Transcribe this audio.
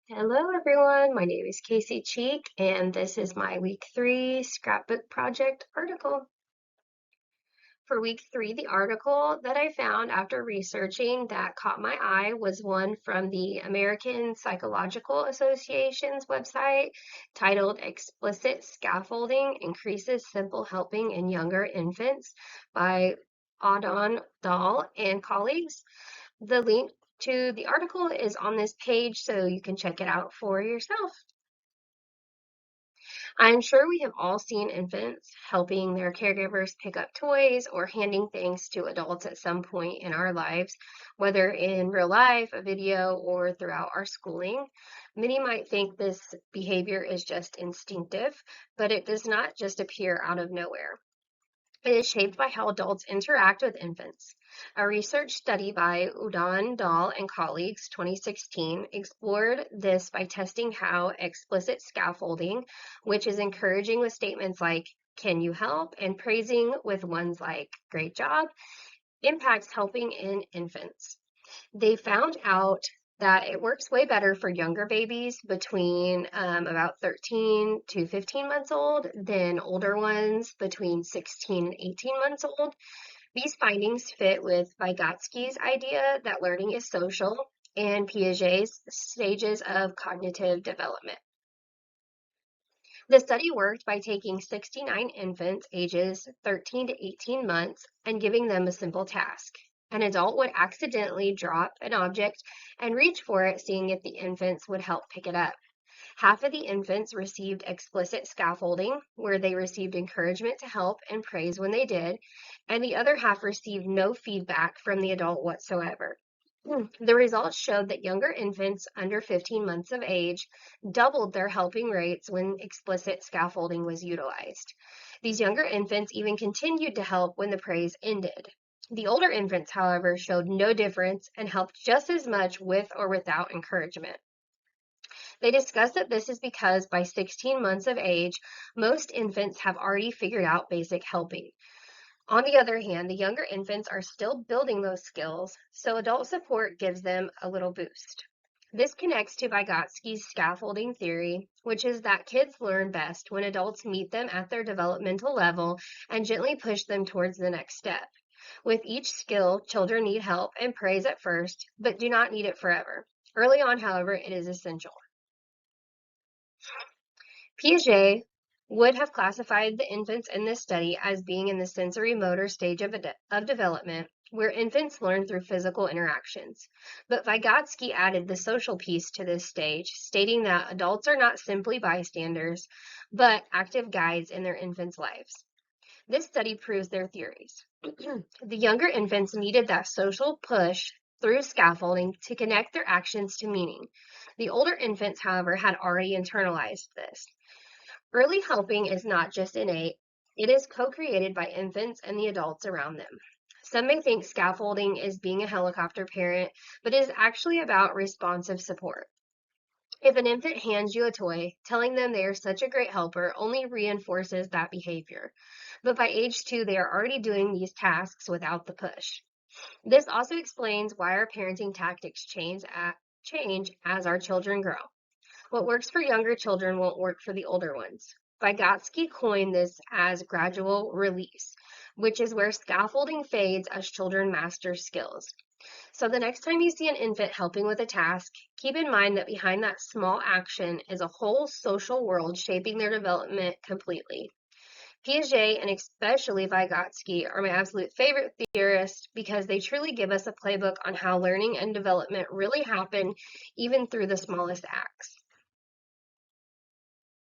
Hello everyone, my name is Casey Cheek and this is my week 3 scrapbook project article. For week 3, the article that I found after researching that caught my eye was one from the American Psychological Association's website titled Explicit Scaffolding Increases Simple Helping in Younger Infants by Audon Dahl and colleagues. The link to the article is on this page so you can check it out for yourself. I'm sure we have all seen infants helping their caregivers pick up toys or handing things to adults at some point in our lives, whether in real life, a video, or throughout our schooling. Many might think this behavior is just instinctive, but it does not just appear out of nowhere. It is shaped by how adults interact with infants. A research study by Udan Dahl and colleagues, 2016, explored this by testing how explicit scaffolding, which is encouraging with statements like, "Can you help?" and praising with ones like, "Great job," impacts helping in infants. They found out that it works way better for younger babies between about 13 to 15 months old than older ones between 16 and 18 months old. These findings fit with Vygotsky's idea that learning is social and Piaget's stages of cognitive development. The study worked by taking 69 infants ages 13 to 18 months and giving them a simple task. An adult would accidentally drop an object and reach for it, seeing if the infants would help pick it up. Half of the infants received explicit scaffolding, where they received encouragement to help and praise when they did, and the other half received no feedback from the adult whatsoever. The results showed that younger infants under 15 months of age doubled their helping rates when explicit scaffolding was utilized. These younger infants even continued to help when the praise ended. The older infants, however, showed no difference and helped just as much with or without encouragement. They discussed that this is because by 16 months of age, most infants have already figured out basic helping. On the other hand, the younger infants are still building those skills, so adult support gives them a little boost. This connects to Vygotsky's scaffolding theory, which is that kids learn best when adults meet them at their developmental level and gently push them towards the next step. With each skill, children need help and praise at first, but do not need it forever. Early on, however, it is essential. Piaget would have classified the infants in this study as being in the sensory motor stage of development, where infants learn through physical interactions. But Vygotsky added the social piece to this stage, stating that adults are not simply bystanders, but active guides in their infants' lives. This study proves their theories. The younger infants needed that social push through scaffolding to connect their actions to meaning. The older infants, however, had already internalized this. Early helping is not just innate, it is co-created by infants and the adults around them. Some may think scaffolding is being a helicopter parent, but it is actually about responsive support. If an infant hands you a toy, telling them they are such a great helper only reinforces that behavior. But by age 2, they are already doing these tasks without the push. This also explains why our parenting tactics change as our children grow. What works for younger children won't work for the older ones. Vygotsky coined this as gradual release, which is where scaffolding fades as children master skills. So the next time you see an infant helping with a task, keep in mind that behind that small action is a whole social world shaping their development completely. Piaget and especially Vygotsky are my absolute favorite theorists because they truly give us a playbook on how learning and development really happen, even through the smallest acts.